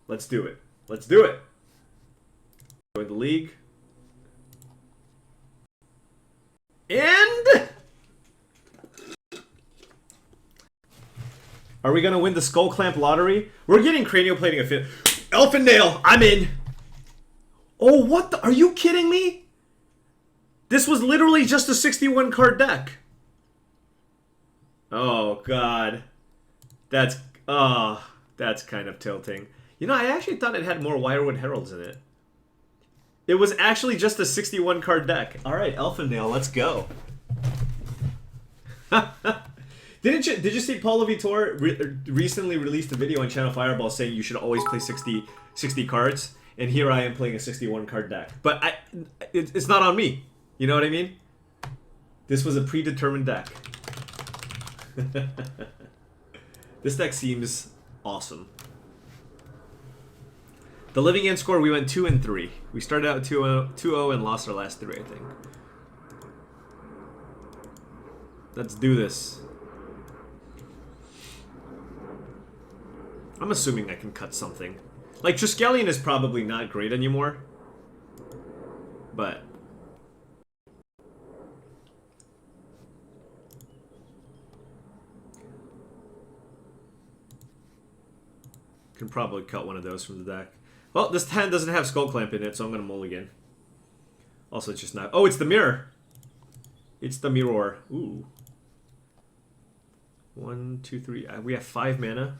Let's do it. Let's do it. Join the league. And are we gonna win the Skullclamp lottery? We're getting cranial plating a fit. Elfin Nail, I'm in. Oh, what the? Are you kidding me? This was literally just a 61 card deck. Oh god, that's kind of tilting. You know, I actually thought it had more Wirewood Heralds in it. It was actually just a 61 card deck. All right, Elfindale, let's go. Did you see Paulo Vitor recently released a video on Channel Fireball saying you should always play 60 cards, and here I am playing a 61 card deck. But it's not on me. You know what I mean? This was a predetermined deck. This deck seems awesome. The living end score, we went 2-3. We started out 2-0 and lost our last 3, I think. Let's do this. I'm assuming I can cut something. Like, Triskelion is probably not great anymore. But can probably cut one of those from the deck. Well, this hand doesn't have Skullclamp in it, so I'm going to mulligan. Also, it's just not... Oh, it's the mirror! It's the mirror. Ooh. 1, 2, 3. We have 5 mana.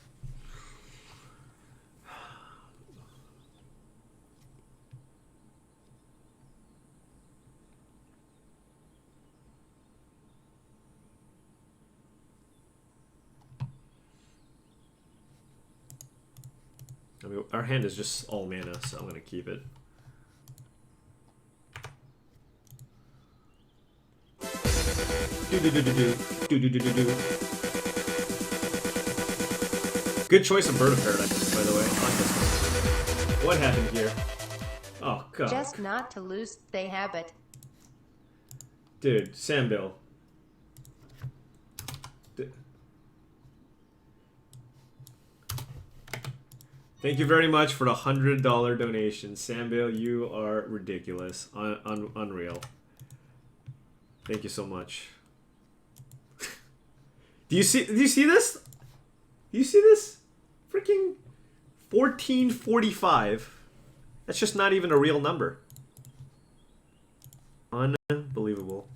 I mean, our hand is just all mana, so I'm going to keep it. Good choice of Bird of Paradise, by the way. I like this one. What happened here? Oh, God. Just not to lose, they have it. Dude, Sambill. Thank you very much for the $100 donation. Sambill, you are ridiculous. Unreal. Thank you so much. Do you see this? Do you see this? Freaking 1445. That's just not even a real number. Unbelievable.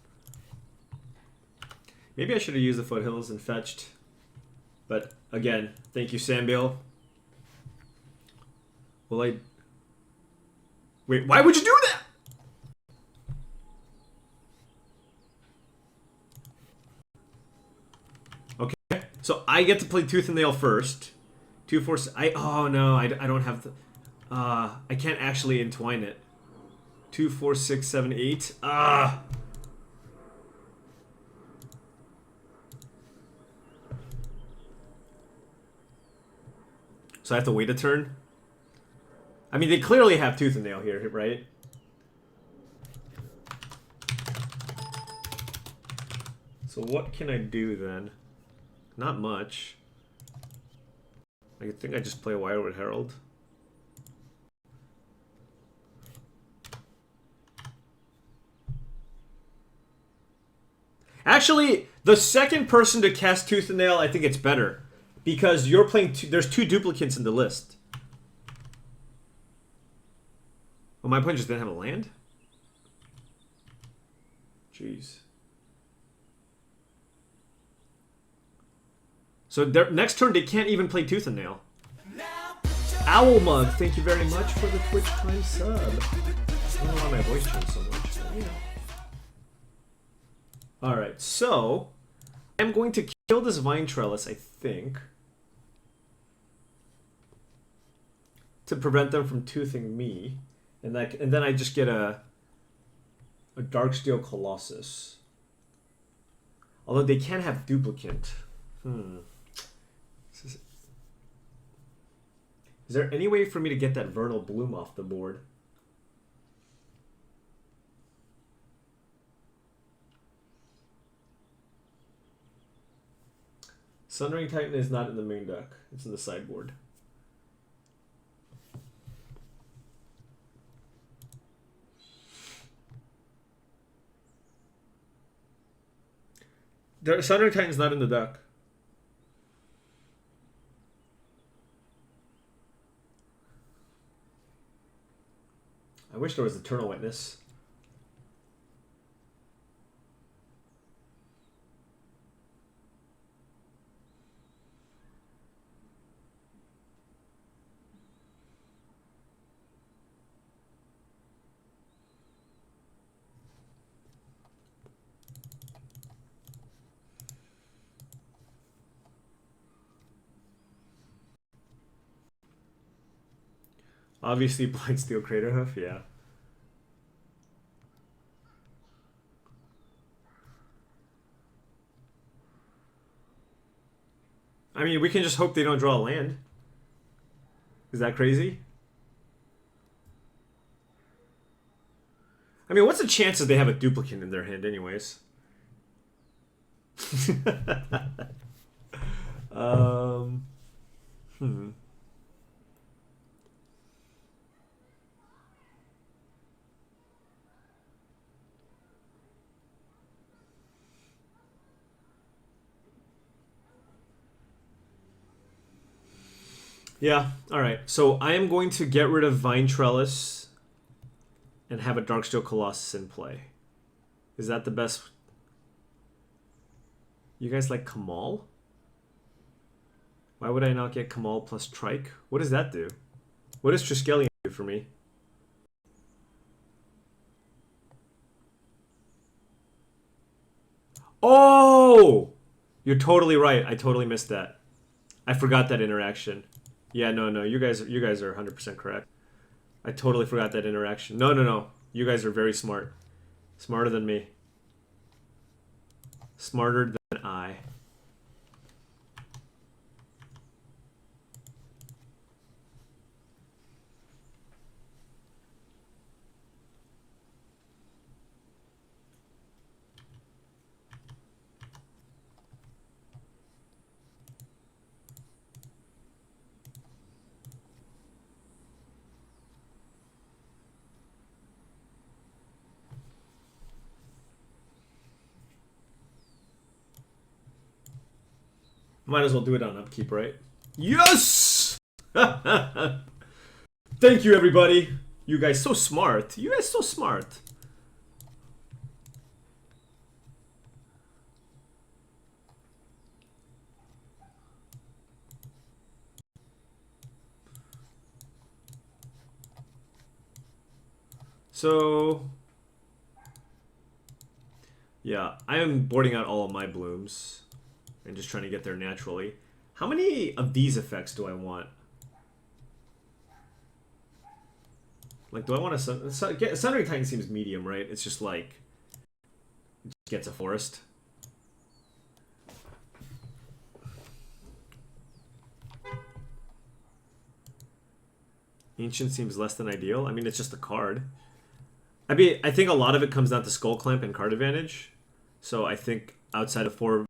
Maybe I should have used the Foothills and fetched. But again, thank you, Sambill. Will I... Wait, why would you do that? Okay, so I get to play Tooth and Nail first. 2, 4, 6... oh no, I don't have the... I can't actually entwine it. 2, 4, 6, 7, 8. So I have to wait a turn? I mean, they clearly have Tooth and Nail here, right? So what can I do then? Not much. I think I just play Wirewood Herald. Actually, the second person to cast Tooth and Nail, I think it's better. Because you're playing... there's 2 duplicates in the list. Oh, my opponent just didn't have a land? Jeez. So their next turn, they can't even play Tooth and Nail. Owl Mug, thank you very much for the Twitch Prime sub. I don't know why my voice changed so much. Yeah. Alright, so... I'm going to kill this Vine Trellis, I think. To prevent them from toothing me. And then I just get a Darksteel Colossus. Although they can have duplicate. Is there any way for me to get that Vernal Bloom off the board? Sundering Titan is not in the main deck. It's in the sideboard. Sundering Titan's not in the deck. I wish there was Eternal Witness. Obviously, Blind Steel Crater Hoof, yeah. I mean, we can just hope they don't draw a land. Is that crazy? I mean, what's the chances they have a duplicate in their hand anyways? Hmm. Yeah, alright. So I am going to get rid of Vine Trellis and have a Darksteel Colossus in play. Is that the best? You guys like Kamal? Why would I not get Kamal plus Trike? What does that do? What does Triskelion do for me? Oh! You're totally right. I totally missed that. I forgot that interaction. Yeah, no. You guys are 100% correct. I totally forgot that interaction. No. You guys are very smart. Smarter than me. Smarter than I. Might as well do it on upkeep, right? Yes! Thank you, everybody. You guys so smart. You guys so smart. So, yeah, I am boarding out all of my blooms and just trying to get there naturally. How many of these effects do I want? Like, do I want a Sundering Titan seems medium, right? It's just like, it just gets a forest. Ancient seems less than ideal. I mean, it's just a card. I mean, I think a lot of it comes down to Skullclamp and card advantage. So I think outside of 4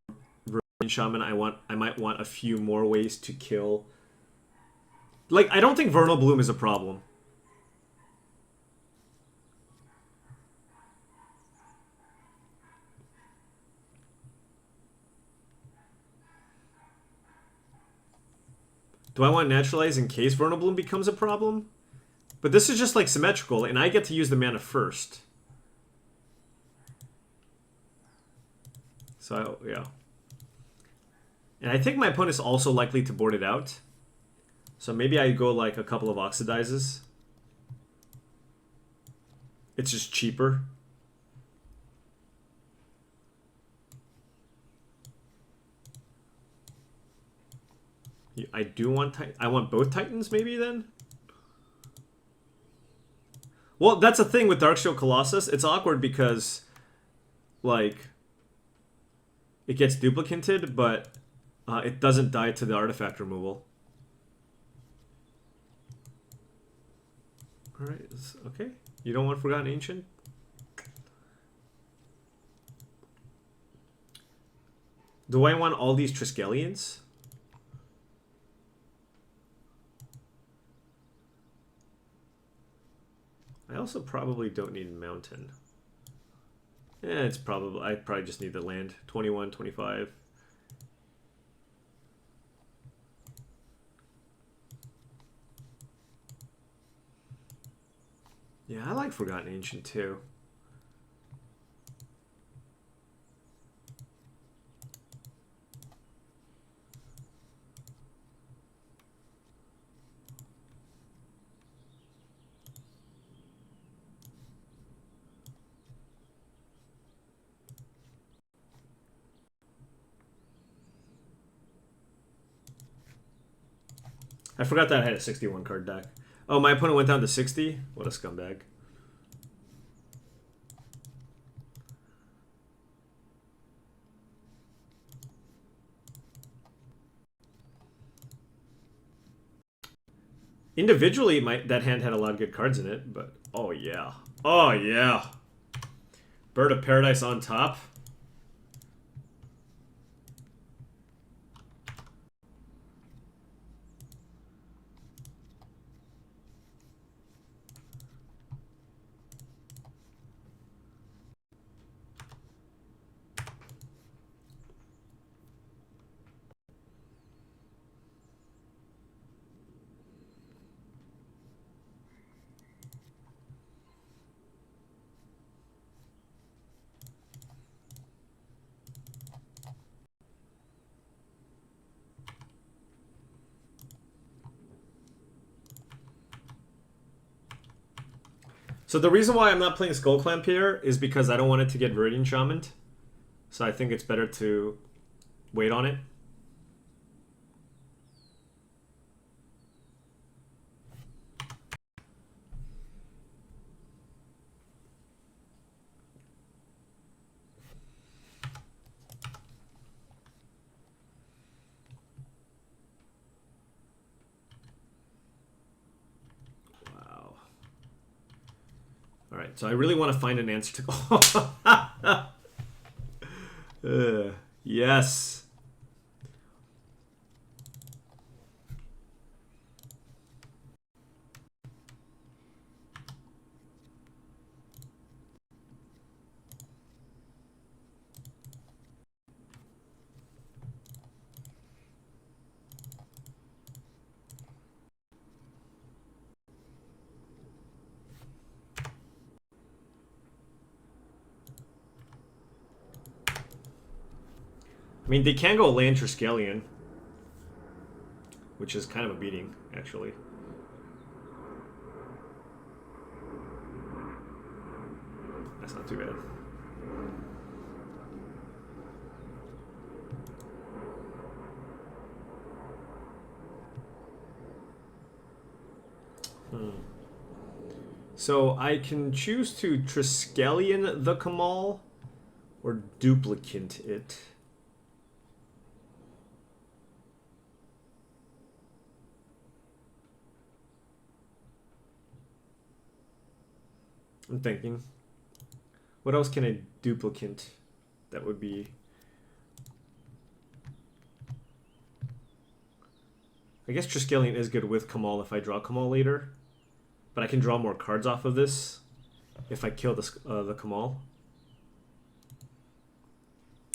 Vermilion Shaman, I might want a few more ways to kill. Like, I don't think Vernal Bloom is a problem. Do I want Naturalize in case Vernal Bloom becomes a problem? But this is just like symmetrical, and I get to use the mana first. So, yeah. And I think my opponent's also likely to board it out. So maybe I go like a couple of Oxidizes. It's just cheaper. I do want I want both Titans maybe then? Well, that's the thing with Darksteel Colossus. It's awkward because, like, it gets duplicated, but it doesn't die to the artifact removal. Alright, okay. You don't want Forgotten Ancient? Do I want all these Triskelions? I also probably don't need Mountain. it's probably, I probably just need the land. 21, 25. Yeah, I like Forgotten Ancient too. I forgot that I had a 61 card deck. Oh, my opponent went down to 60? What a scumbag. Individually, that hand had a lot of good cards in it, but oh yeah. Oh yeah. Bird of Paradise on top. So the reason why I'm not playing Skullclamp here is because I don't want it to get Viridian Shamaned. So I think it's better to wait on it. Alright, so I really want to find an answer to... yes. I mean, they can go land Triskelion, which is kind of a beating, actually. That's not too bad. So I can choose to Triskelion the Kamal or duplicate it. I'm thinking. What else can I duplicate? That would be... I guess Triskelion is good with Kamal if I draw Kamal later. But I can draw more cards off of this if I kill the Kamal.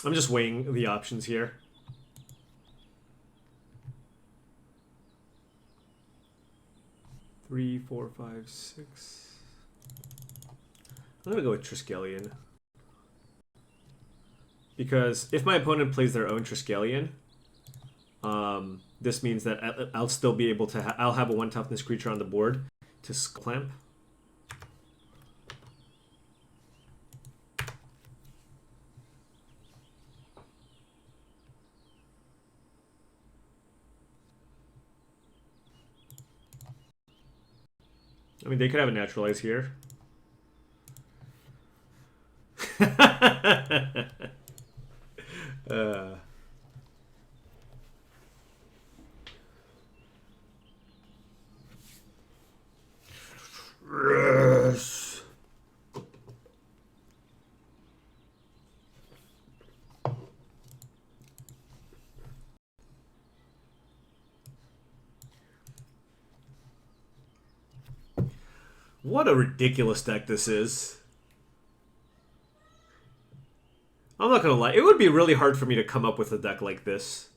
I'm just weighing the options here. Three, 4, 5, 6... I'm gonna go with Triskelion. Because if my opponent plays their own Triskelion, this means that I'll still be able to... I'll have a 1 toughness creature on the board to Skullclamp. I mean, they could have a Naturalize here. Yes. What a ridiculous deck this is. not gonna lie. It would be really hard for me to come up with a deck like this.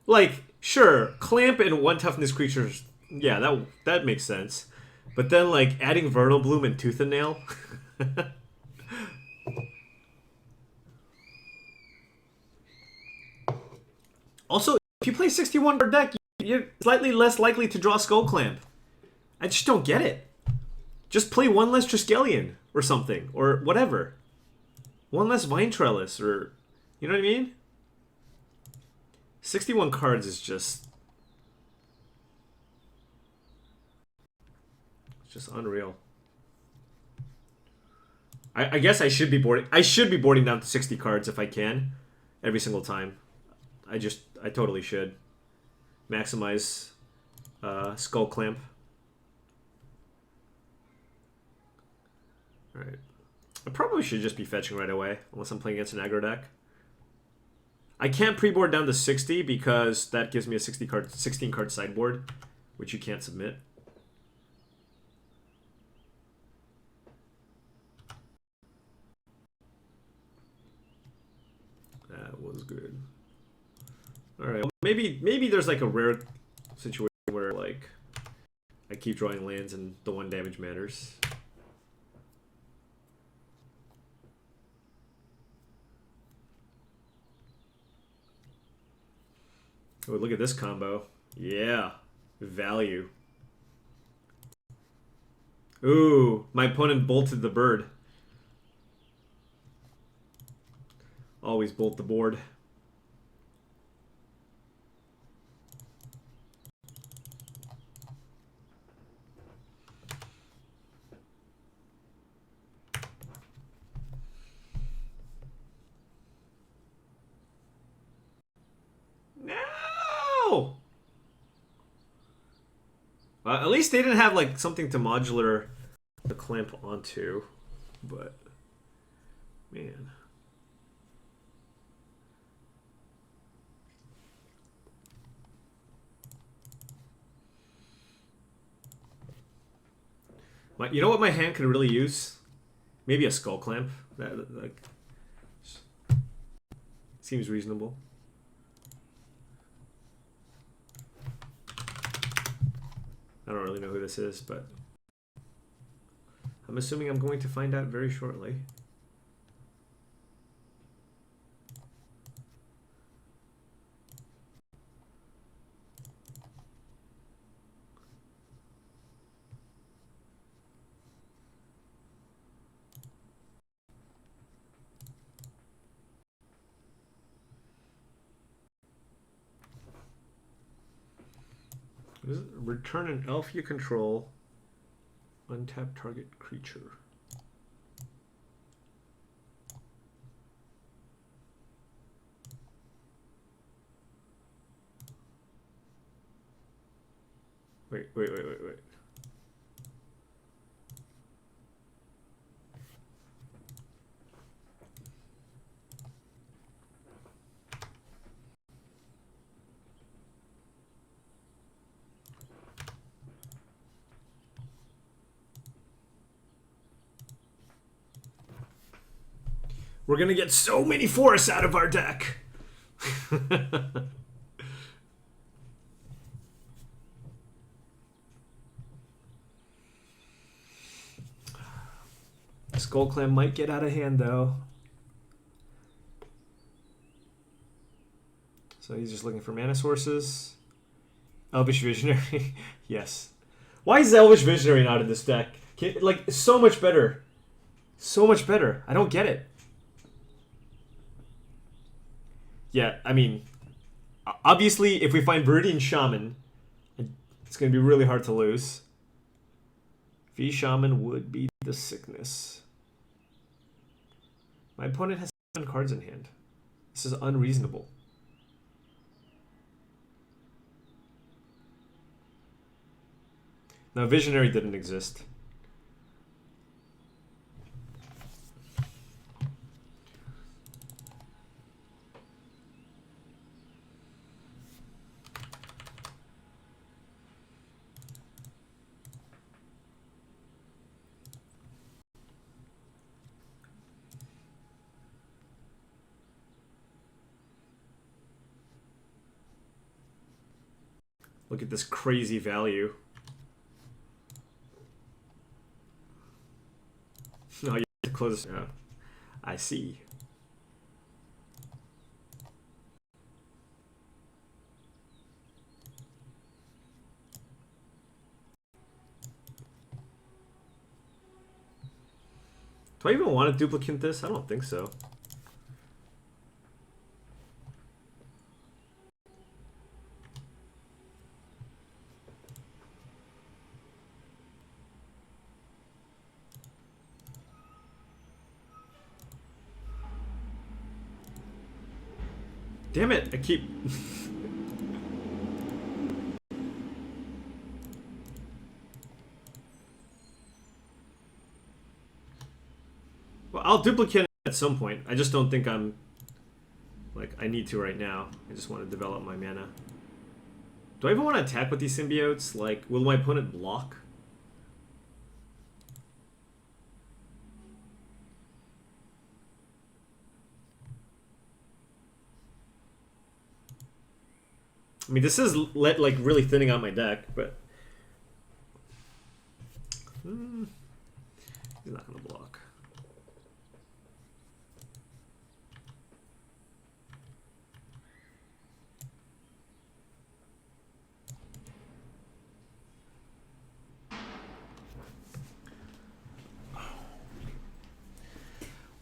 Like, sure, Clamp and 1 toughness creatures, yeah, that makes sense. But then, like, adding Vernal Bloom and Tooth and Nail? Also, if you play 61 card deck, you're slightly less likely to draw Skullclamp. I just don't get it. Just play 1 less Triskelion or something, or whatever. 1 less Vine Trellis, or... You know what I mean? 61 cards is just... It's just unreal. I guess I should be boarding down to 60 cards if I can. Every single time. I totally should. Maximize Skullclamp. Alright. I probably should just be fetching right away, unless I'm playing against an aggro deck. I can't pre-board down to 60 because that gives me a 16 card sideboard, which you can't submit. That was good. Alright, well, maybe there's like a rare situation where like I keep drawing lands and the 1 damage matters. Oh, look at this combo. Yeah. Value. Ooh, my opponent bolted the bird. Always bolt the board. No! At least they didn't have like something to modular the clamp onto, but man. You know what my hand could really use? Maybe a Skullclamp. That like seems reasonable. I don't really know who this is, but I'm assuming I'm going to find out very shortly. Return an elf you control, untap target creature. Wait. We're gonna get so many forests out of our deck. Skullclamp might get out of hand though. So he's just looking for mana sources. Elvish Visionary. Yes. Why is Elvish Visionary not in this deck? Like, so much better. So much better. I don't get it. Yeah, I mean, obviously, if we find Viridian Shaman, it's going to be really hard to lose. V Shaman would be the sickness. My opponent has 7 cards in hand. This is unreasonable. Now, Visionary didn't exist. Look at this crazy value. No, you have to close. Yeah, I see. Do I even want to duplicate this? I don't think so. Damn it, I keep... Well, I'll duplicate it at some point. I just don't think I'm... Like, I need to right now. I just want to develop my mana. Do I even want to attack with these symbiotes? Like, will my opponent block? I mean, this is like really thinning out my deck, but he's not gonna block.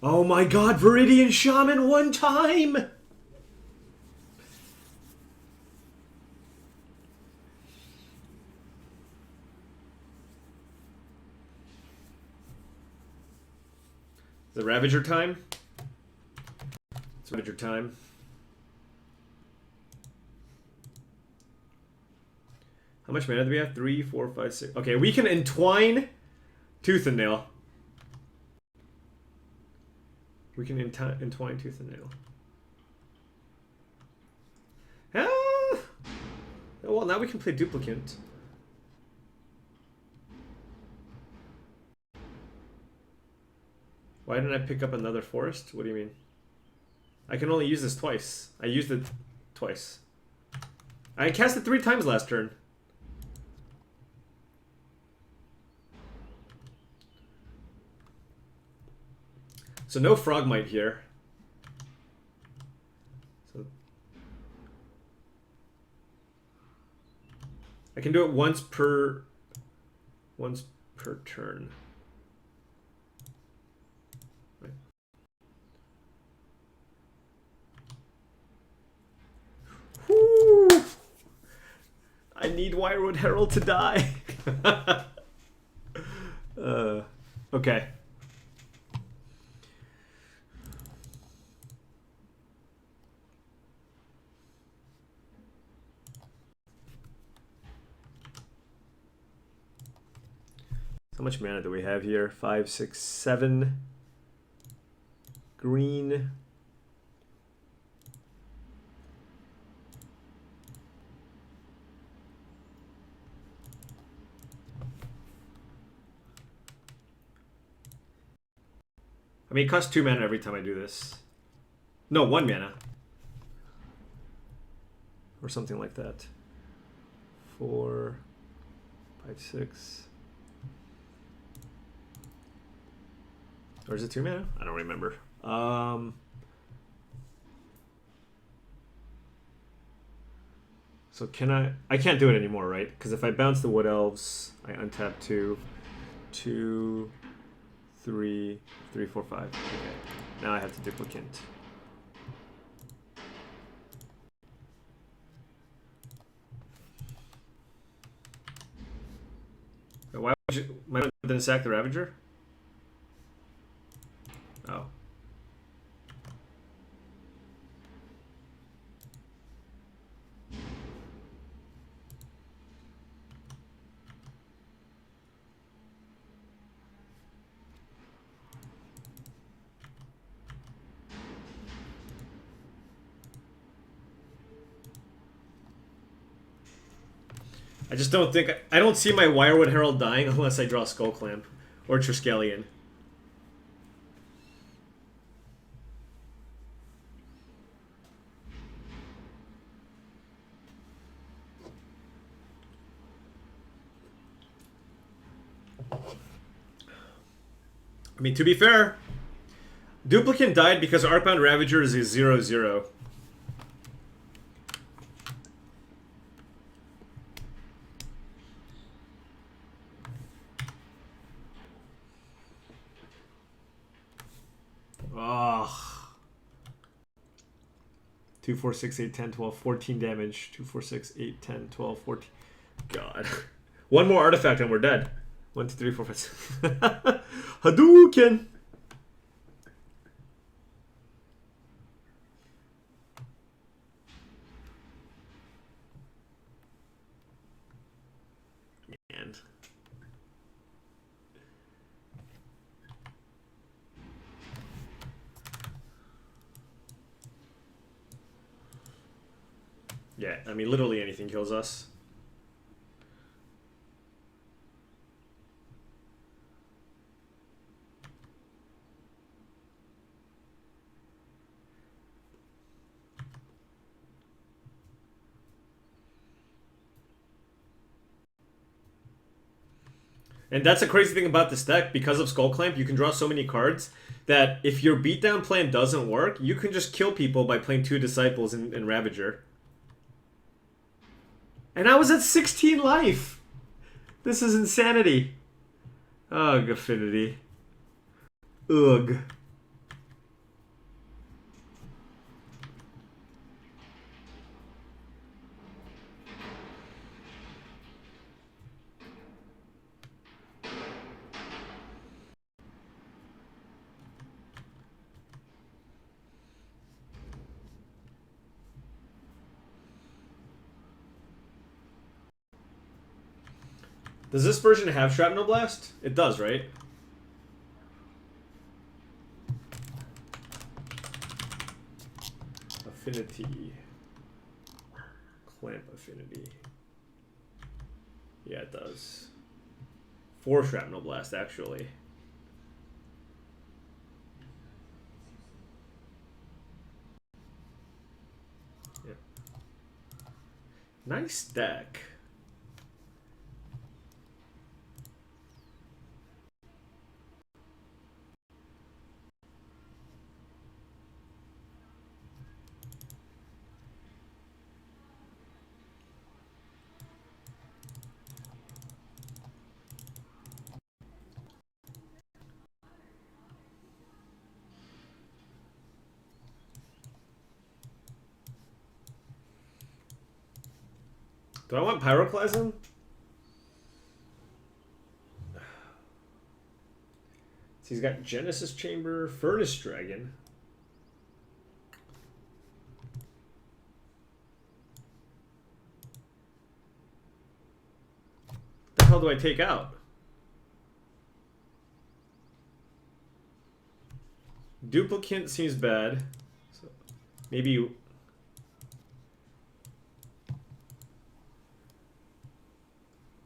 Oh my God, Viridian Shaman one time! The Ravager time? It's Ravager time. How much mana do we have? 3, 4, 5, 6. Okay, we can entwine Tooth and Nail. We can entwine Tooth and Nail. Ah! Well, now we can play Duplicant. Why didn't I pick up another forest? What do you mean? I can only use this twice. I used it twice. I cast it 3 times last turn. So no Frogmite here. So I can do it once per turn. Whew. I need Wirewood Herald to die. Okay. How much mana do we have here? 5, 6, 7. Green. I mean, it costs 2 mana every time I do this. No, 1 mana. Or something like that. 4, 5, 6. Or is it 2 mana? I don't remember. So can I can't do it anymore, right? Because if I bounce the Wood Elves, I untap 2, 2, 3, 3, 4, 5. Okay. Now I have to duplicate. Why would you... My opponent didn't sack the Ravager? Oh. I just don't think... I don't see my Wirewood Herald dying unless I draw Skullclamp or Triskelion. I mean, to be fair, Duplicant died because Arcbound Ravager is a 0/0. Oh. 2, 4, 6, 8, 10, 12, 14 damage. 2, 4, 6, 8, 10, 12, 14. God. One more artifact and we're dead. 1, 2, 3, 4, 5, 6. Hadouken! Man. Yeah, I mean, literally anything kills us. And that's the crazy thing about this deck. Because of Skullclamp, you can draw so many cards that if your beatdown plan doesn't work, you can just kill people by playing 2 Disciples and Ravager. And I was at 16 life! This is insanity. Ugh, Affinity. Ugh. Does this version have Shrapnel Blast? It does, right? Affinity. Clamp Affinity. Yeah, it does. 4 Shrapnel Blast, actually. Yep. Nice deck. Do I want Pyroclasm? So he's got Genesis Chamber, Furnace Dragon. What the hell do I take out? Duplicant seems bad. So maybe you...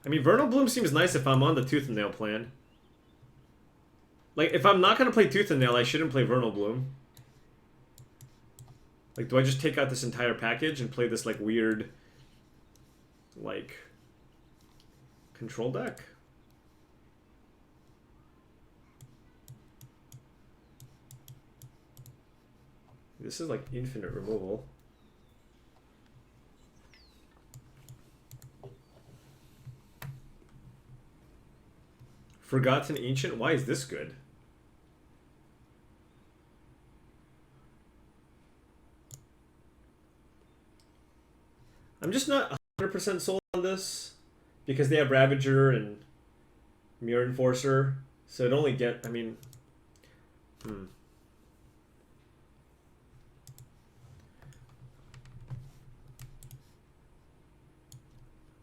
I mean, Vernal Bloom seems nice if I'm on the Tooth and Nail plan. Like, if I'm not going to play Tooth and Nail, I shouldn't play Vernal Bloom. Like, do I just take out this entire package and play this, like, weird, like, control deck? This is, like, infinite removal. Forgotten Ancient? Why is this good? I'm just not 100% sold on this because they have Ravager and Mirror Enforcer, so it only get, I mean,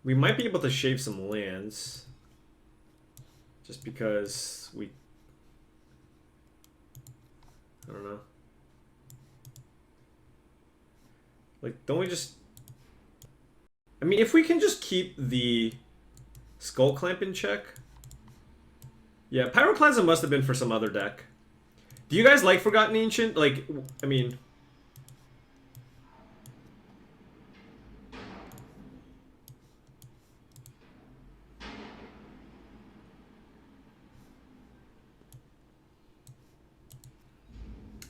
we might be able to shave some lands. Just because we... I don't know. Like, don't we just... I mean, if we can just keep the Skullclamp in check... Yeah, Pyroclasm must have been for some other deck. Do you guys like Forgotten Ancient? Like, I mean...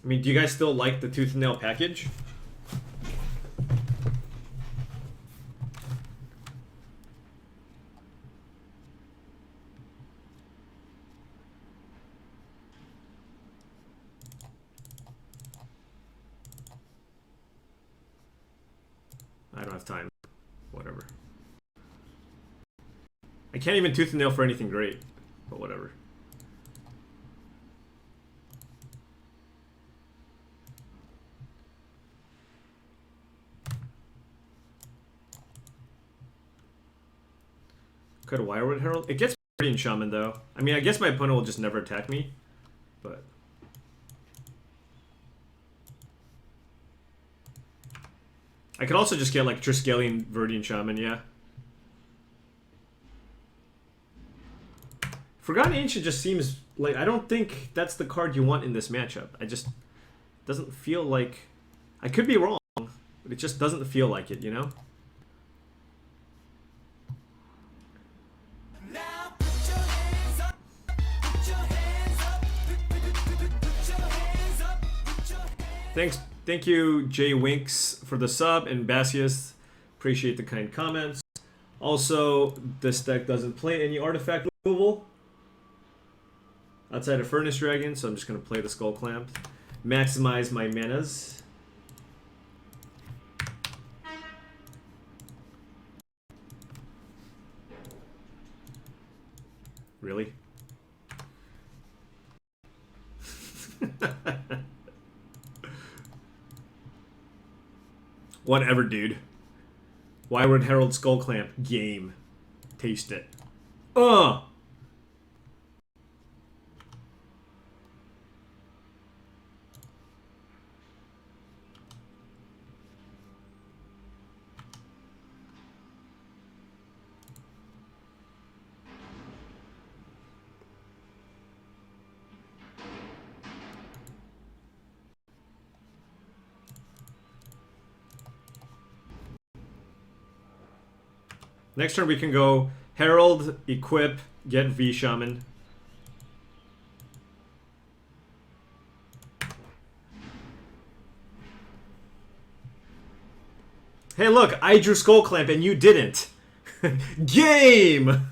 I mean, do you guys still like the tooth and nail package? I don't have time. Whatever. I can't even tooth and nail for anything great, but whatever. Could Wirewood Herald? It gets pretty in Shaman though. I mean, I guess my opponent will just never attack me, but I could also just get like Triskelion Verdian Shaman, yeah. Forgotten Ancient just seems like, I don't think that's the card you want in this matchup. I just doesn't feel like, I could be wrong, but it just doesn't feel like it, you know? Thank you, Jay Winks, for the sub, and Basius. Appreciate the kind comments. Also, this deck doesn't play any artifact removal outside of Furnace Dragon, so I'm just going to play the Skullclamp. Maximize my manas. Really? Whatever, dude. Wirewood Herald Skullclamp game. Taste it. Next turn we can go Herald, equip, get V Shaman. Hey look, I drew Skullclamp and you didn't. Game!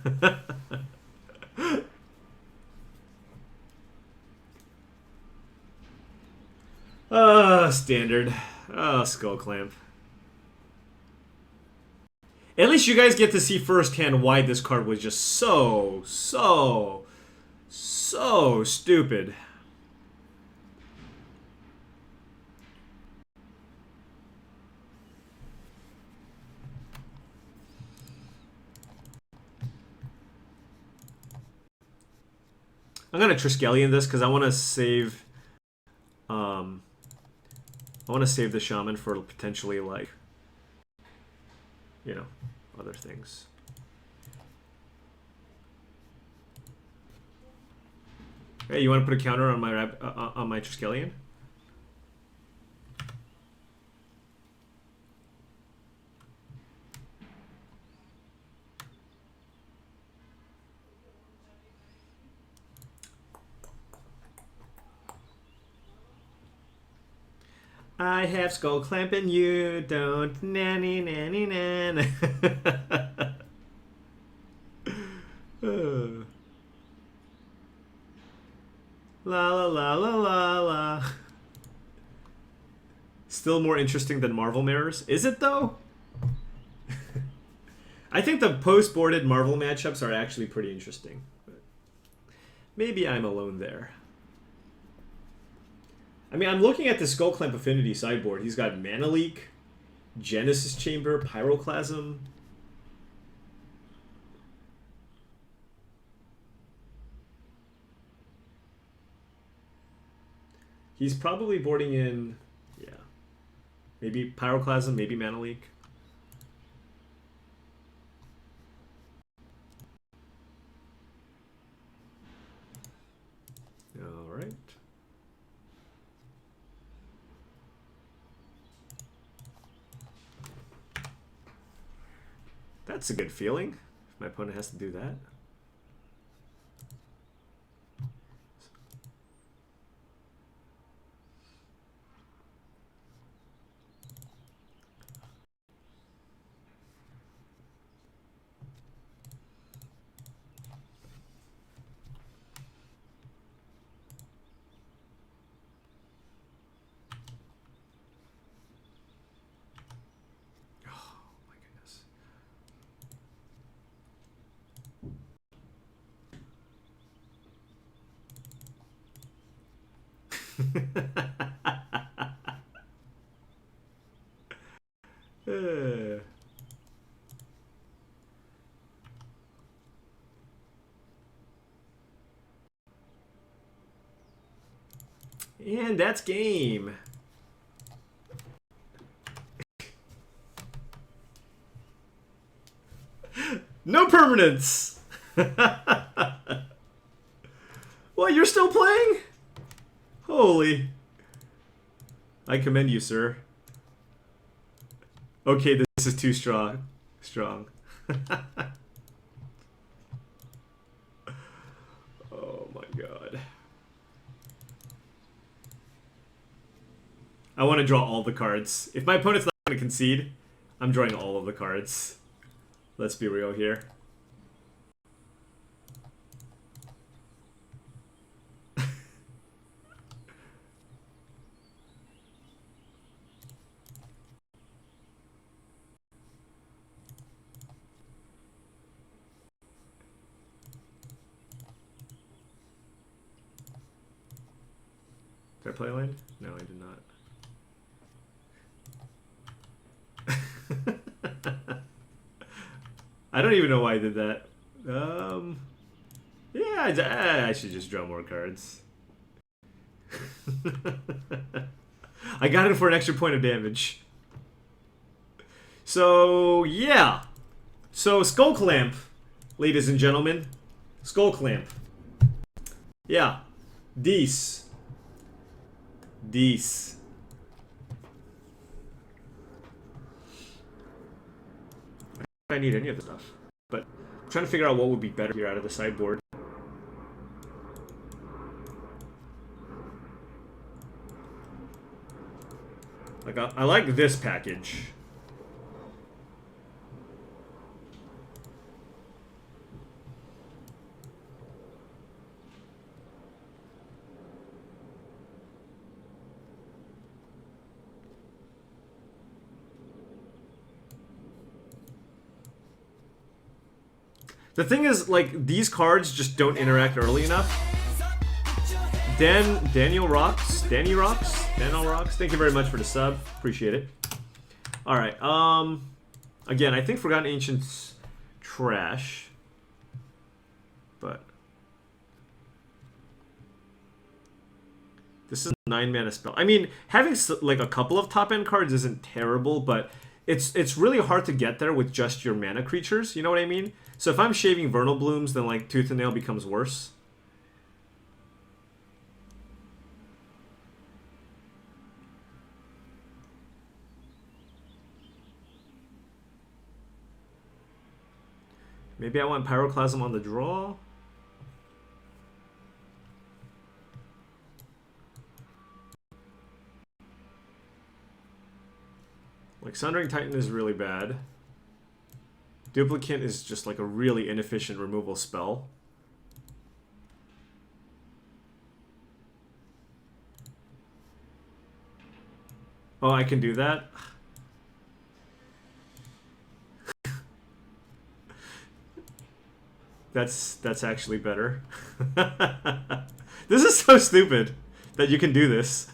Standard. Skullclamp. At least you guys get to see firsthand why this card was just so stupid. I'm gonna Triskelion this because I want to save. I want to save the Shaman for potentially like, you know, other things. Hey, you want to put a counter on my Triskelion? I have Skullclamp and you don't. Nanny nanny nan. La la la la la la. Still more interesting than Marvel Mirrors. Is it though? I think the post-boarded Marvel matchups are actually pretty interesting. But maybe I'm alone there. I mean, I'm looking at the Skullclamp Affinity sideboard. He's got Mana Leak, Genesis Chamber, Pyroclasm. He's probably boarding in, yeah, maybe Pyroclasm, maybe Mana Leak. All right. That's a good feeling, if my opponent has to do that. And that's game. No permanence! What, you're still playing? Holy. I commend you, sir. Okay, this is too strong. Oh my god. I want to draw all the cards. If my opponent's not going to concede, I'm drawing all of the cards. Let's be real here. Did I play a land? No, I did not. I don't even know why I did that. Yeah, I should just draw more cards. I got it for an extra point of damage. So, yeah. So, Skullclamp, ladies and gentlemen. Skullclamp. Yeah. These. I need any of the stuff, but I'm trying to figure out what would be better here out of the sideboard. Like I like this package. The thing is, like, these cards just don't interact early enough. Daniel Rocks. Thank you very much for the sub. Appreciate it. Alright, again, I think Forgotten Ancients trash. But this is a 9-mana spell. I mean, having like a couple of top-end cards isn't terrible, but it's really hard to get there with just your mana creatures, you know what I mean? So if I'm shaving Vernal Blooms, then like Tooth and Nail becomes worse. Maybe I want Pyroclasm on the draw? Like, Sundering Titan is really bad. Duplicate is just like a really inefficient removal spell. Oh, I can do that? That's actually better. This is so stupid that you can do this.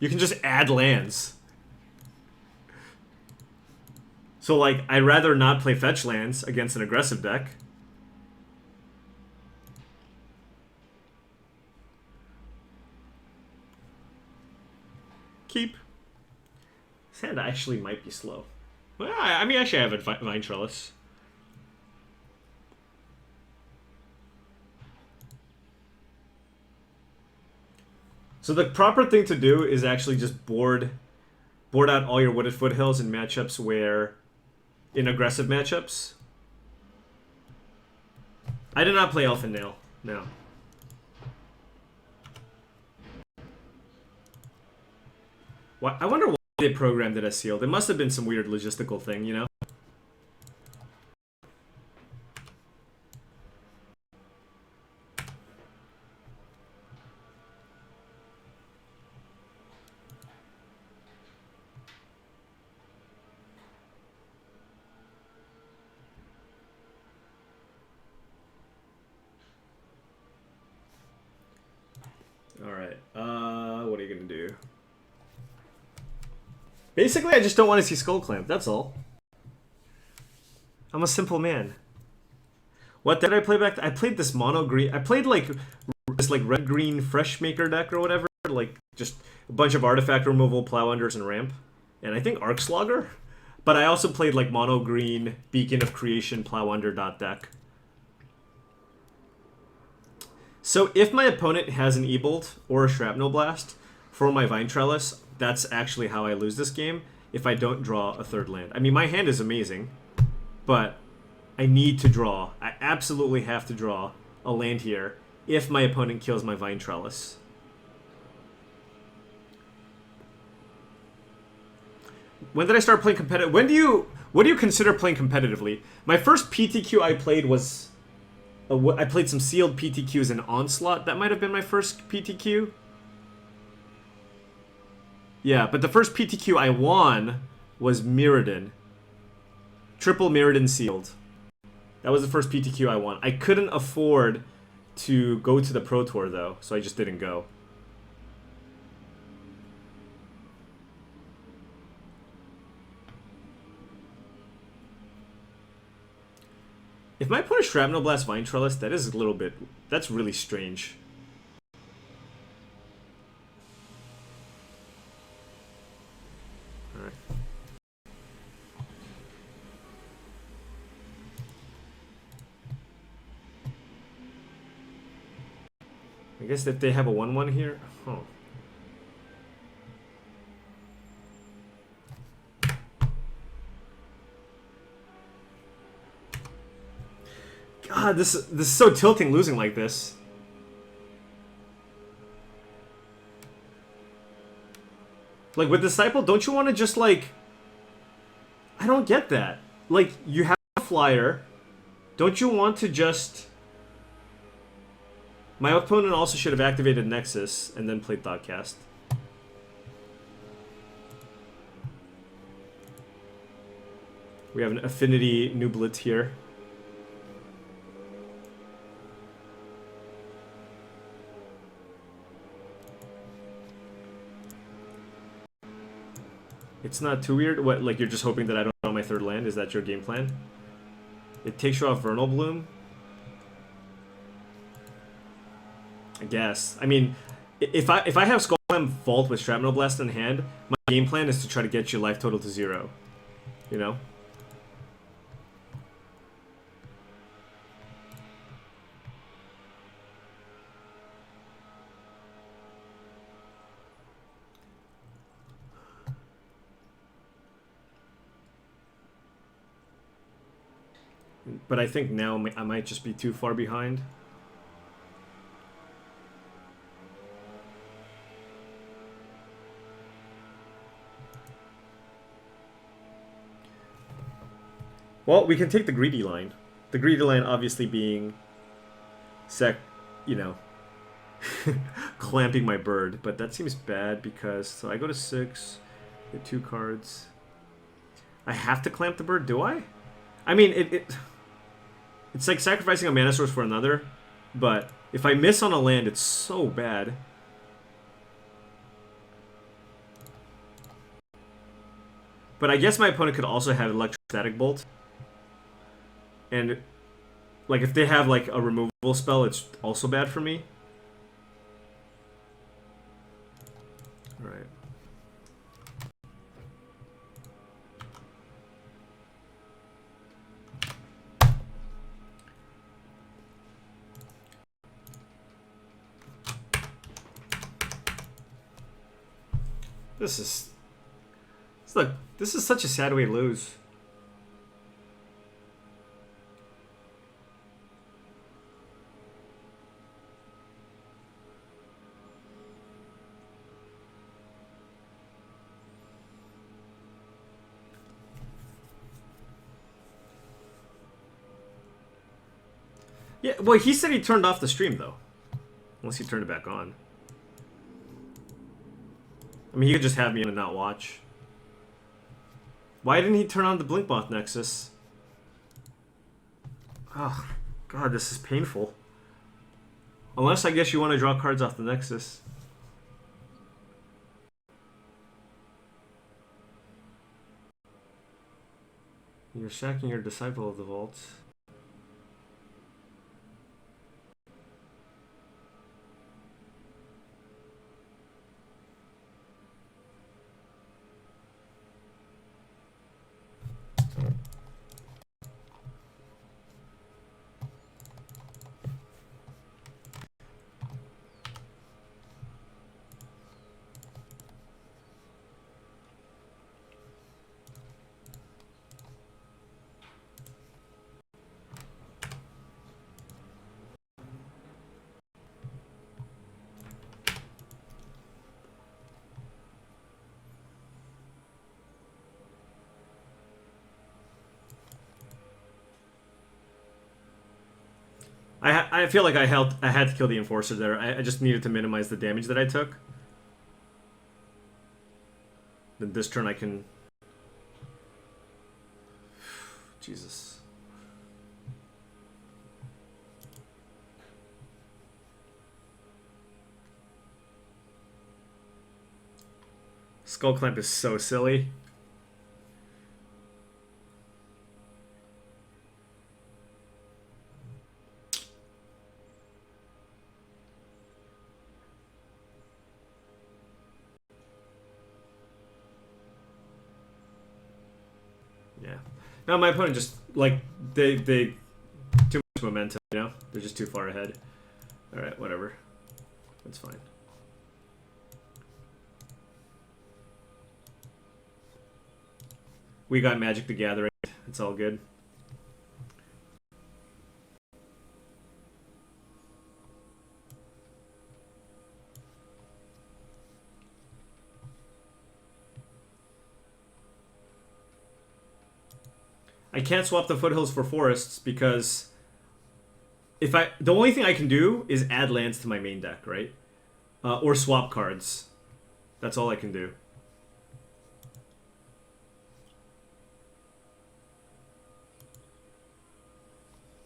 You can just add lands. So, like, I'd rather not play fetch lands against an aggressive deck. Keep. This hand actually might be slow. Well, I mean, actually I have a Vine Trellis. So the proper thing to do is actually just board out all your Wooded Foothills in matchups where... in aggressive matchups. I did not play Elfin Nail. No. Why, I wonder why they programmed it as sealed. It must have been some weird logistical thing, you know? Alright, what are you gonna do? Basically, I just don't want to see Skullclamp, that's all. I'm a simple man. What did I play back? I played this mono green. I played like this like red green fresh maker deck or whatever, like just a bunch of artifact removal, plow unders, and ramp, and I think Arc Slogger. But I also played like mono green Beacon of Creation, plow under dot deck. So if my opponent has an E-Bolt or a Shrapnel Blast for my Vine Trellis, that's actually how I lose this game if I don't draw a third land. I mean, my hand is amazing, but I need to draw. I absolutely have to draw a land here if my opponent kills my Vine Trellis. When did I start playing competitive? What do you consider playing competitively? My first PTQ I played was... I played some sealed PTQs in Onslaught. That might have been my first PTQ. Yeah, but the first PTQ I won was Mirrodin. Triple Mirrodin sealed. That was the first PTQ I won. I couldn't afford to go to the Pro Tour, though, so I just didn't go. If my opponent Shrapnel Blast Vine Trellis, that is a little bit... That's really strange. Alright. I guess if they have a 1-1 here... Huh. God, this is so tilting losing like this. Like, with Disciple, don't you want to just, like... I don't get that. Like, you have a flyer. Don't you want to just... My opponent also should have activated Nexus and then played Thoughtcast. We have an Affinity Nublet here. It's not too weird. What, like you're just hoping that I don't draw my third land? Is that your game plan? It takes you off Vernal Bloom. I guess. I mean, if I have Skullclamp Vault with Shrapnel Blast in hand, my game plan is to try to get your life total to 0. You know? But I think now I might just be too far behind. Well, we can take the greedy line. The greedy line obviously being you know, clamping my bird. But that seems bad because, so I go to 6, get 2 cards. I have to clamp the bird, do I? I mean, it's like sacrificing a mana source for another, but if I miss on a land, it's so bad. But I guess my opponent could also have Electrostatic Bolt. And, like, if they have, like, a removal spell, it's also bad for me. Alright. This is such a sad way to lose. Yeah, well, he said he turned off the stream, though. Unless he turned it back on. I mean, he could just have me in and not watch. Why didn't he turn on the Blinkmoth Nexus? Oh, God, this is painful. Unless, I guess, you want to draw cards off the Nexus. You're sacking your Disciple of the Vaults. I feel like I had to kill the Enforcer there. I just needed to minimize the damage that I took. Then this turn I can... Jesus. Skullclamp is so silly. Yeah. No, my opponent just, like, they too much momentum, you know? They're just too far ahead. Alright, whatever. That's fine. We got Magic the Gathering. It's all good. I can't swap the Foothills for Forests because the only thing I can do is add lands to my main deck, right? Or swap cards. That's all I can do.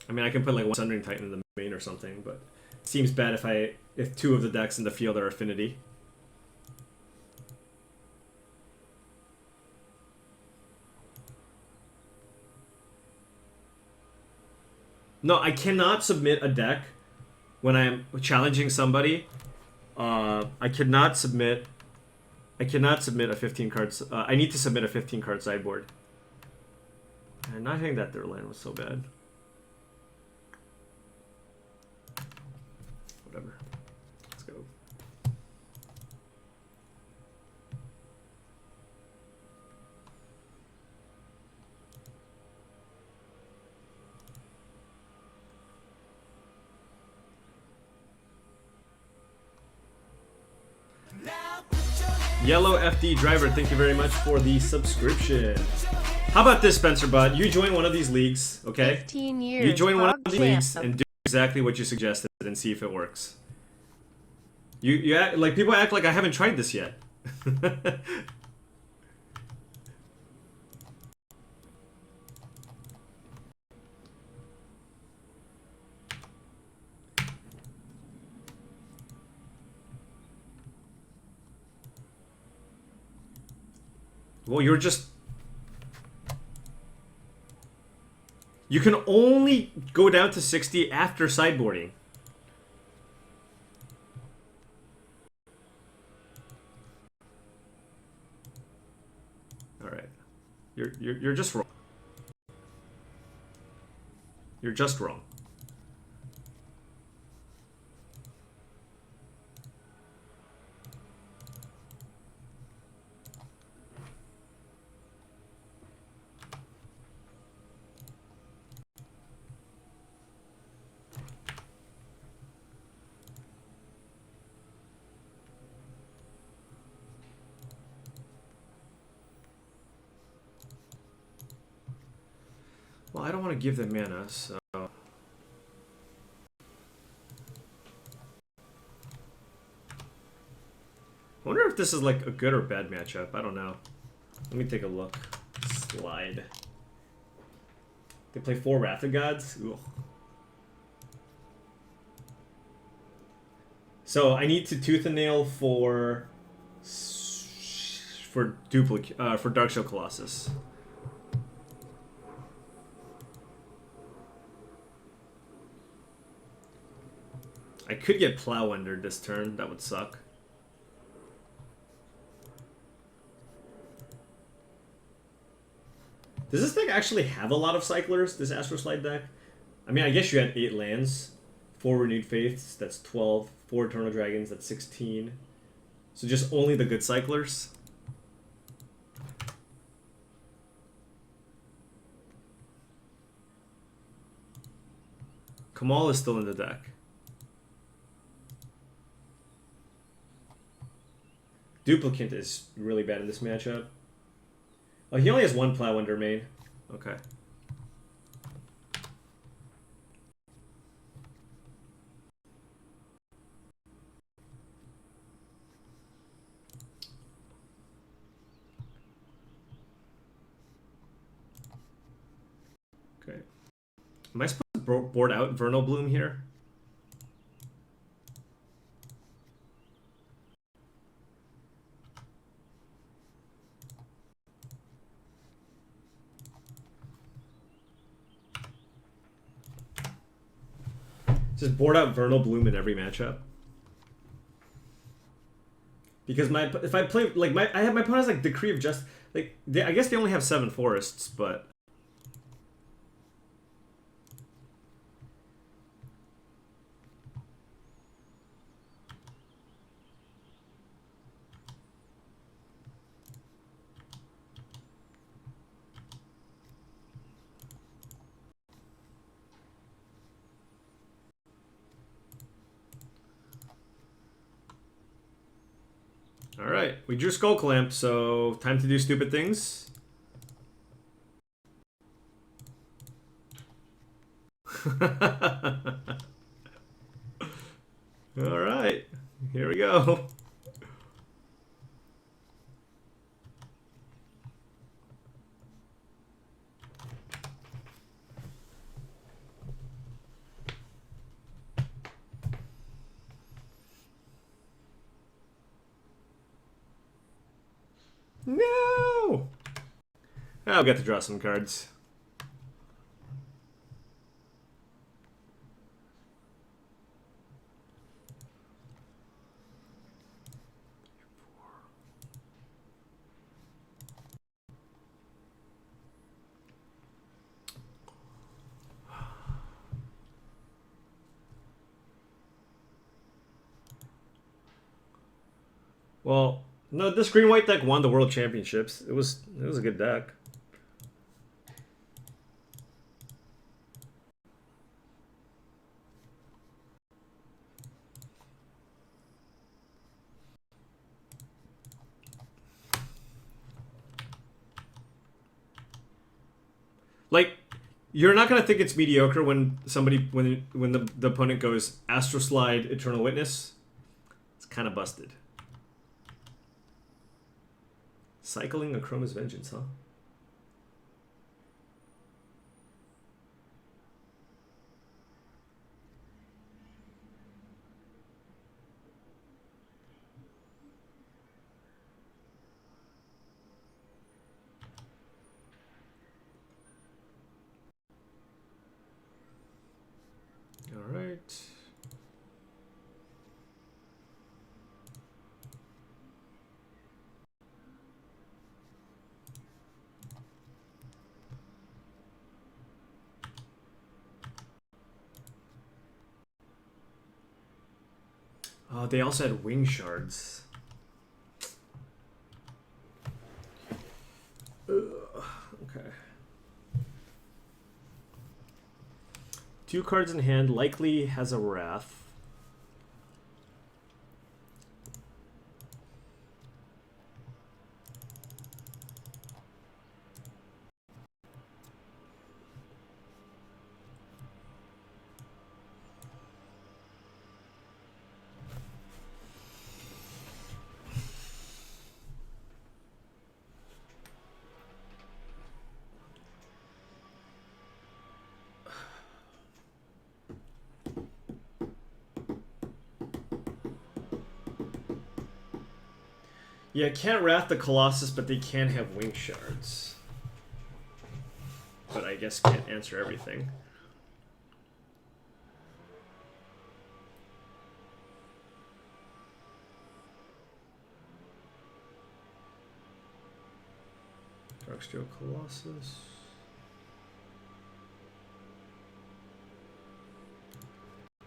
I mean, I can put like one Sundering Titan in the main or something, but it seems bad if two of the decks in the field are Affinity. No, I cannot submit a deck when I'm challenging somebody. I cannot submit a 15 cards. I need to submit a 15 card sideboard. I'm not hitting that third land was so bad. Whatever. Let's go. Yellow FD Driver, thank you very much for the subscription. How about this, Spencer Bud? You join one of these leagues, okay? 15 years. You join one of these Hog leagues champ. and do exactly what you suggested and see if it works. You act, like people act like I haven't tried this yet. Well, you're just... You can only go down to 60 after sideboarding. All right. You're just wrong. You're just wrong. Well, I don't want to give them mana, so... this is like a good or bad matchup. I don't know. Let me take a look. Slide. They play 4 Wrath of Gods? Ugh. So I need to Tooth and Nail for Darkshell Colossus. I could get Plow Ender this turn. That would suck. Does this deck actually have a lot of cyclers, this Astro Slide deck? I mean, I guess you had 8 lands, 4 Renewed Faiths, that's 12, 4 Eternal Dragons, that's 16. So just only the good cyclers? Kamal is still in the deck. Duplicant is really bad in this matchup. Oh, he only has 1 Plow Under main. Okay. Okay. Am I supposed to board out Vernal Bloom here? Just board out Vernal Bloom in every matchup. Because if I play like my opponent has like Decree of Justice, like I guess they only have 7 forests, but alright, we drew Skullclamp, so time to do stupid things. Alright, here we go. No! I'll get to draw some cards. Well, no, this green-white deck won the World Championships. It was a good deck. Like, you're not gonna think it's mediocre when the opponent goes Astro Slide, Eternal Witness. It's kind of busted. Cycling Akroma's Vengeance, huh? All right. Oh, they also had Wing Shards. Ugh, okay. 2 cards in hand, likely has a Wrath. Yeah, can't Wrath the Colossus, but they can have Wing Shards. But I guess can't answer everything. Darksteel Colossus.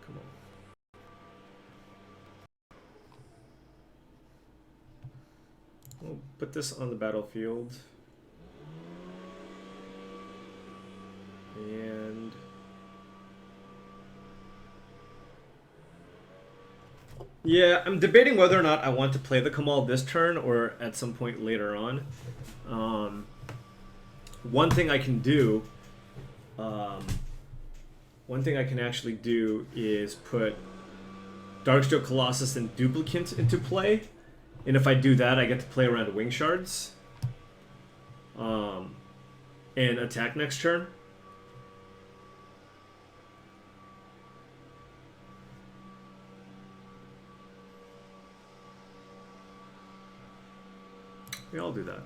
Come on. We'll put this on the battlefield. And yeah, I'm debating whether or not I want to play the Kamal this turn or at some point later on. One thing I can do, one thing I can actually do is put Darksteel Colossus and Duplicant into play, and if I do that, I get to play around Wing Shards, and attack next turn. Yeah, I'll do that.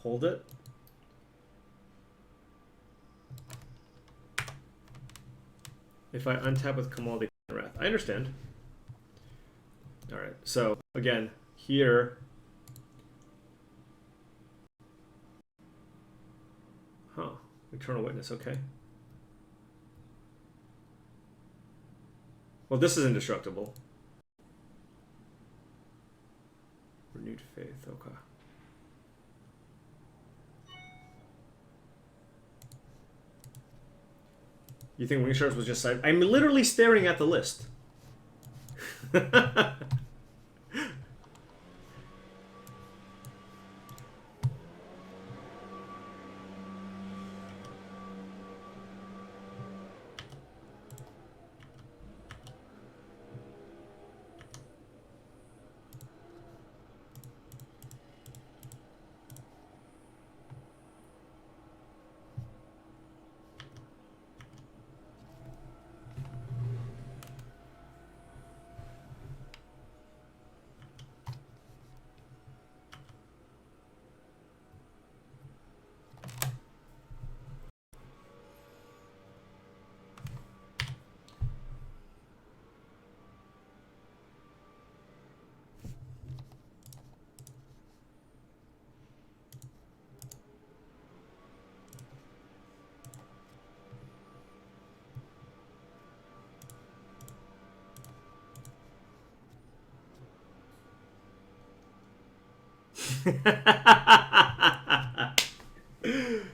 Hold it. If I untap with Kamal, they can Wrath. I understand. Alright, so again, here. Huh. Eternal Witness, okay. Well, this is indestructible. Renewed Faith, okay. You think Wing Shards was just side? I'm literally staring at the list.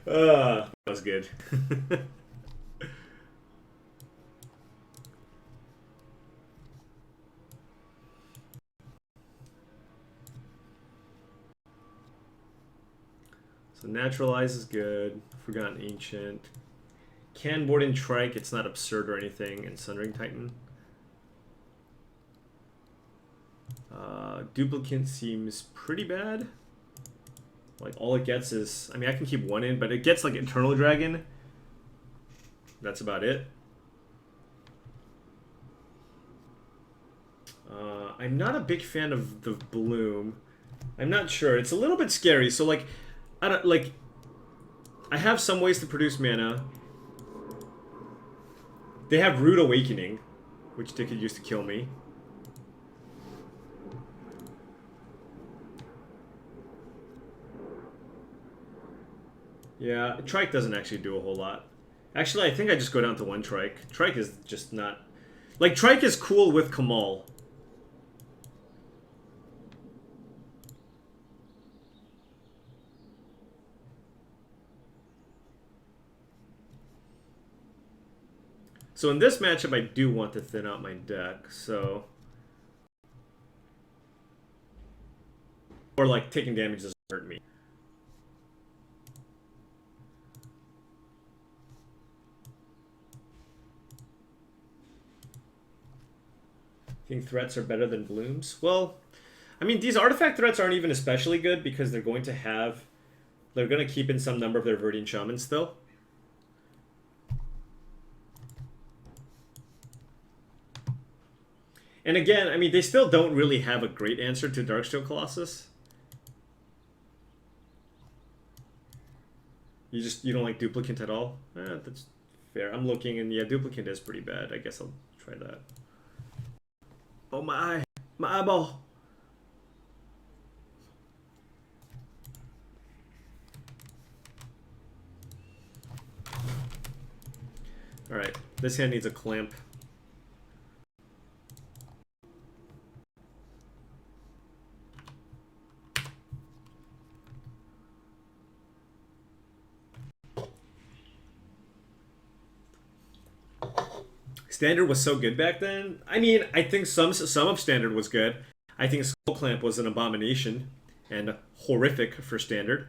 That was good. So Naturalize is good. Forgotten Ancient. Can board in Trike, it's not absurd or anything. And Sundering Titan. Duplicant seems pretty bad. Like, all it gets is... I mean, I can keep one in, but it gets, like, Eternal Dragon. That's about it. I'm not a big fan of the Bloom. I'm not sure. It's a little bit scary. So, like, I don't... Like, I have some ways to produce mana. They have Rude Awakening, which they could use to kill me. Yeah, Trike doesn't actually do a whole lot. Actually, I think I just go down to one Trike. Trike is just not... Like, Trike is cool with Kamal. So in this matchup, I do want to thin out my deck, so... Or, like, taking damage doesn't hurt me. Think threats are better than blooms? Well, I mean, these artifact threats aren't even especially good because they're going to keep in some number of their Viridian Shamans still. And again, I mean, they still don't really have a great answer to Darksteel Colossus. You don't like Duplicant at all? That's fair. I'm looking, and yeah, Duplicant is pretty bad. I guess I'll try that. Oh, my eye. My eyeball. Alright, this hand needs a clamp. Standard was so good back then. I mean, I think some of Standard was good. I think Skullclamp was an abomination and horrific for Standard.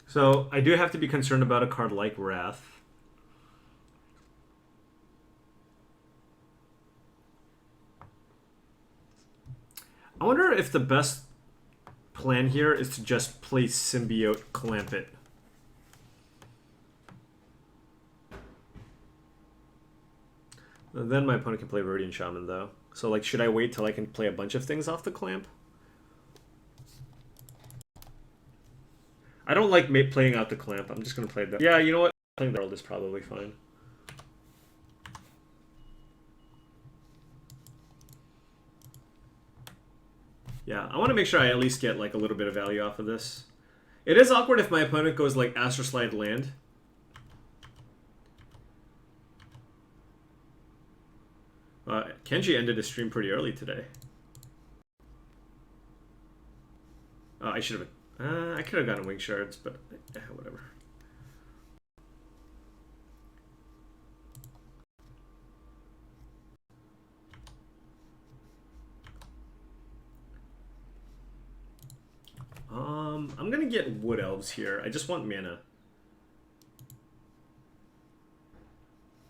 So I do have to be concerned about a card like Wrath. I wonder if the best plan here is to just play Symbiote Clamp it. Then my opponent can play Viridian Shaman though. So like, should I wait till I can play a bunch of things off the Clamp? I don't like playing out the Clamp. I'm just going to play that. Yeah, you know what? Playing the world is probably fine. Yeah, I want to make sure I at least get like a little bit of value off of this. It is awkward if my opponent goes like Astral Slide land. Kenji ended his stream pretty early today. I should have... I could have gotten Wing Shards, but whatever. I'm gonna get Wood Elves here. I just want mana.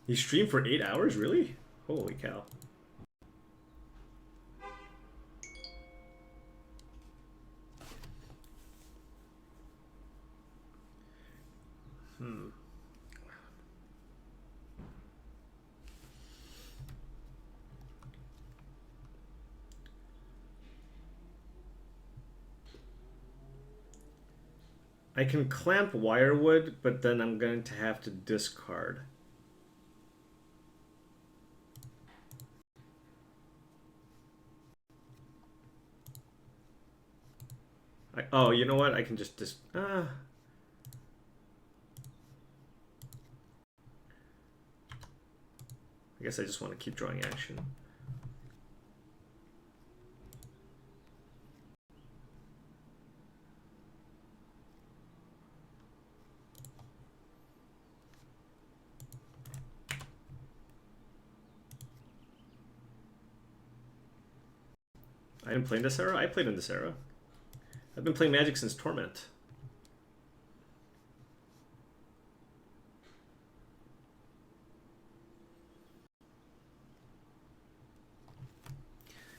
He streamed for 8 hours? Really? Holy cow. I can clamp Wirewood, but then I'm going to have to discard. Oh, you know what? I can just I guess I just want to keep drawing action. I didn't play in this era? I played in this era. I've been playing Magic since Torment.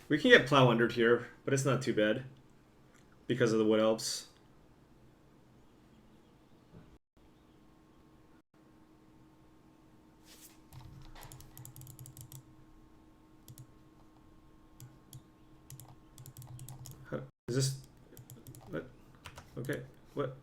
We can get Plow Undered here, but it's not too bad because of the Wood Elves. Is this... What? Okay, what?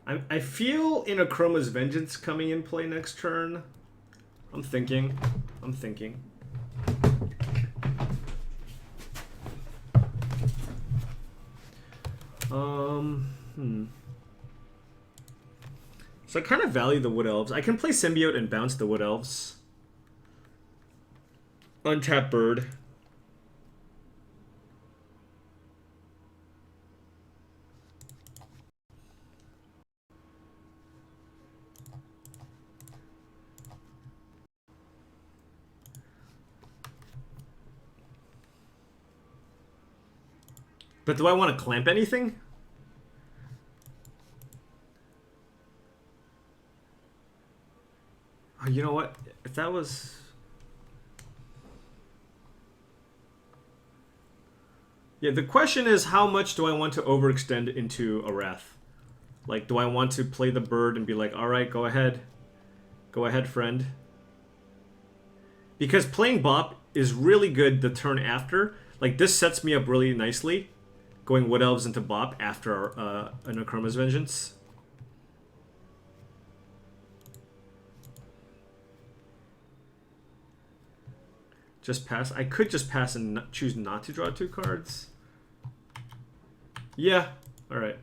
I feel in Chroma's Vengeance coming in play next turn. I'm thinking. So I kind of value the Wood Elves. I can play Symbiote and bounce the Wood Elves. Untap Bird. But do I want to clamp anything? Oh, you know what? If that was... Yeah, the question is how much do I want to overextend into a Wrath? Like, do I want to play the bird and be like, alright, go ahead. Go ahead, friend. Because playing Bop is really good the turn after. Like, this sets me up really nicely. Going Wood Elves into Bop after an Chroma's Vengeance. Just pass. I could just pass and choose not to draw 2 cards. Yeah. All right.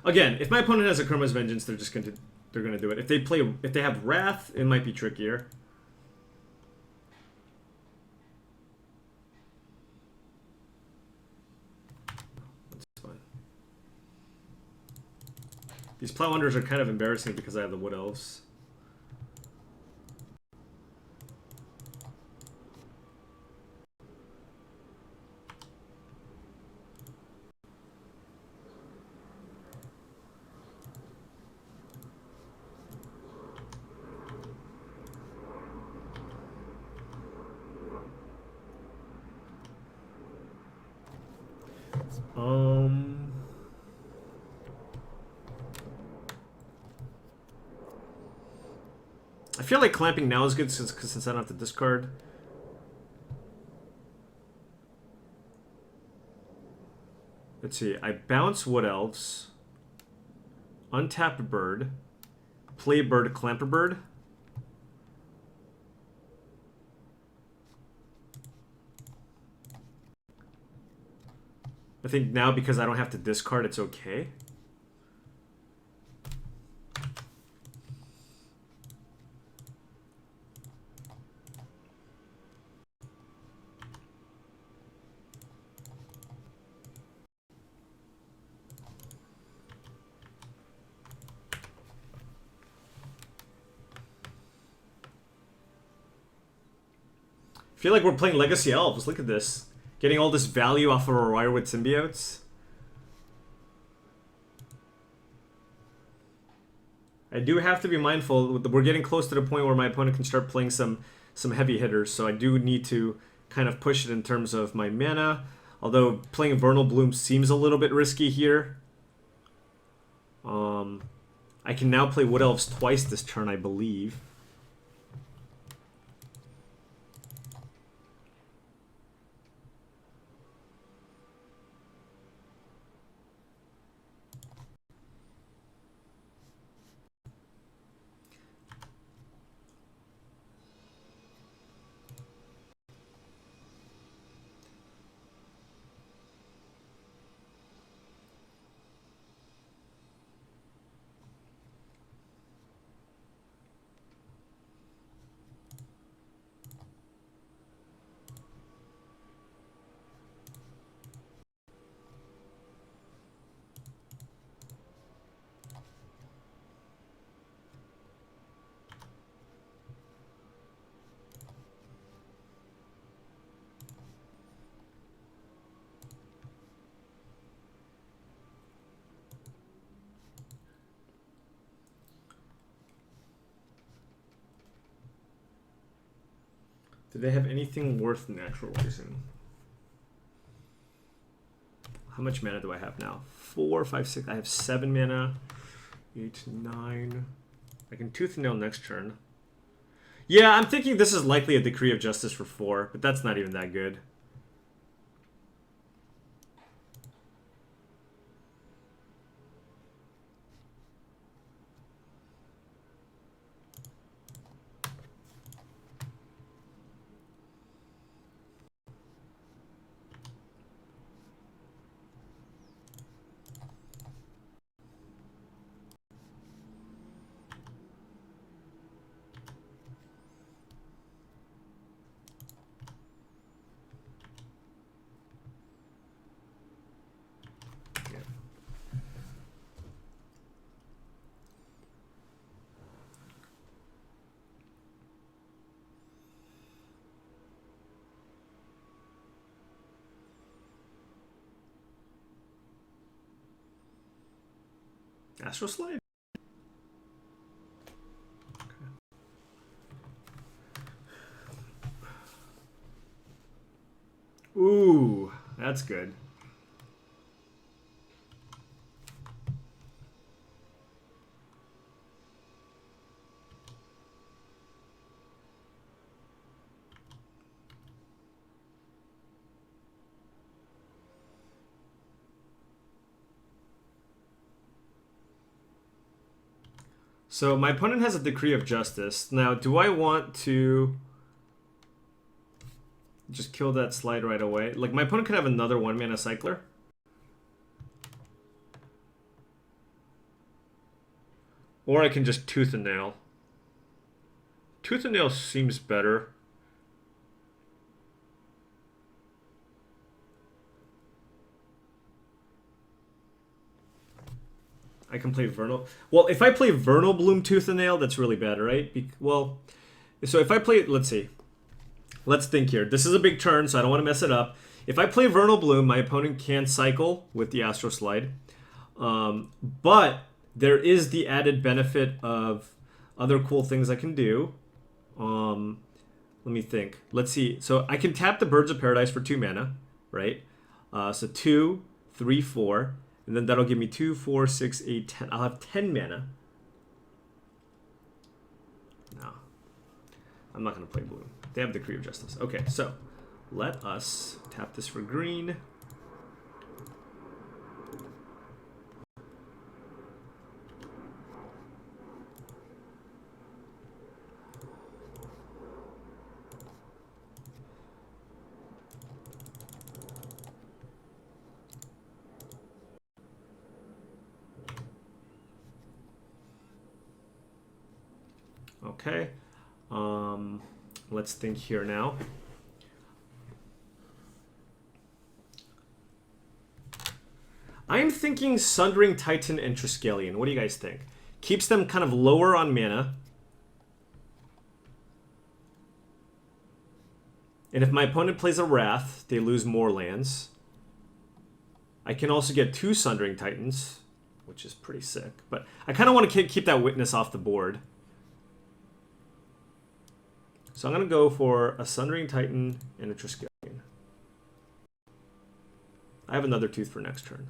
Again, if my opponent has a Chroma's Vengeance, they're gonna do it. If they have Wrath, it might be trickier. That's fine. These Plow Unders are kind of embarrassing because I have the Wood Elves. I feel like clamping now is good since I don't have to discard. Let's see. I bounce Wood Elves, untap Bird, play Bird, clamp a Bird. I think now because I don't have to discard, it's okay. I feel like we're playing Legacy Elves. Look at this. Getting all this value off of a Wirewood Symbiotes. I do have to be mindful. We're getting close to the point where my opponent can start playing some heavy hitters, so I do need to kind of push it in terms of my mana. Although playing Vernal Bloom seems a little bit risky here. I can now play Wood Elves twice this turn, I believe. Do they have anything worth naturalizing? How much mana do I have now? 4, 5, 6. I have 7 mana. 8, 9. I can Tooth and Nail next turn. Yeah, I'm thinking this is likely a Decree of Justice for 4, but that's not even that good. Astral Slide? Okay. Ooh, that's good. So my opponent has a Decree of Justice. Now, do I want to just kill that slide right away? Like, my opponent could have another 1-mana cycler. Or I can just Tooth and Nail. Tooth and Nail seems better. I can play Vernal. Well, if I play Vernal Bloom Tooth and Nail, that's really bad, right? Well, so if I play, let's see. Let's think here. This is a big turn, so I don't want to mess it up. If I play Vernal Bloom, my opponent can cycle with the Astral Slide. But there is the added benefit of other cool things I can do. Let me think. Let's see. So I can tap the Birds of Paradise for 2 mana, right? So 2, 3, 4. And then that'll give me 2, 4, 6, 8, 10. I'll have 10 mana. No. I'm not going to play blue. They have Decree of Justice. Okay, so let us tap this for green. Okay. Let's think here now. I'm thinking Sundering Titan and Triskelion. What do you guys think? Keeps them kind of lower on mana. And if my opponent plays a Wrath, they lose more lands. I can also get 2 Sundering Titans, which is pretty sick. But I kind of want to keep that Witness off the board. So I'm going to go for a Sundering Titan and a Triskelion. I have another Tooth for next turn.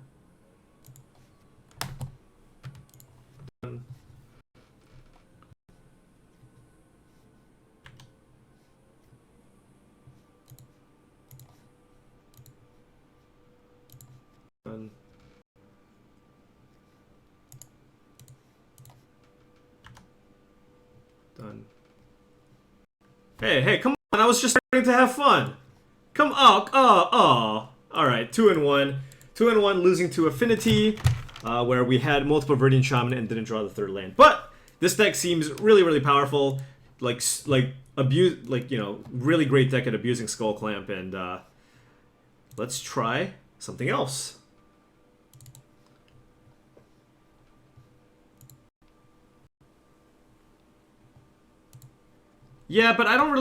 Done. Done. Done. Hey, come on. I was just starting to have fun. Come on. Oh. All right, 2-1. 2-1, losing to Affinity, where we had multiple Viridian Shaman and didn't draw the 3rd land. But this deck seems really, really powerful. Like really great deck at abusing Skullclamp. And let's try something else. Yeah, but I don't really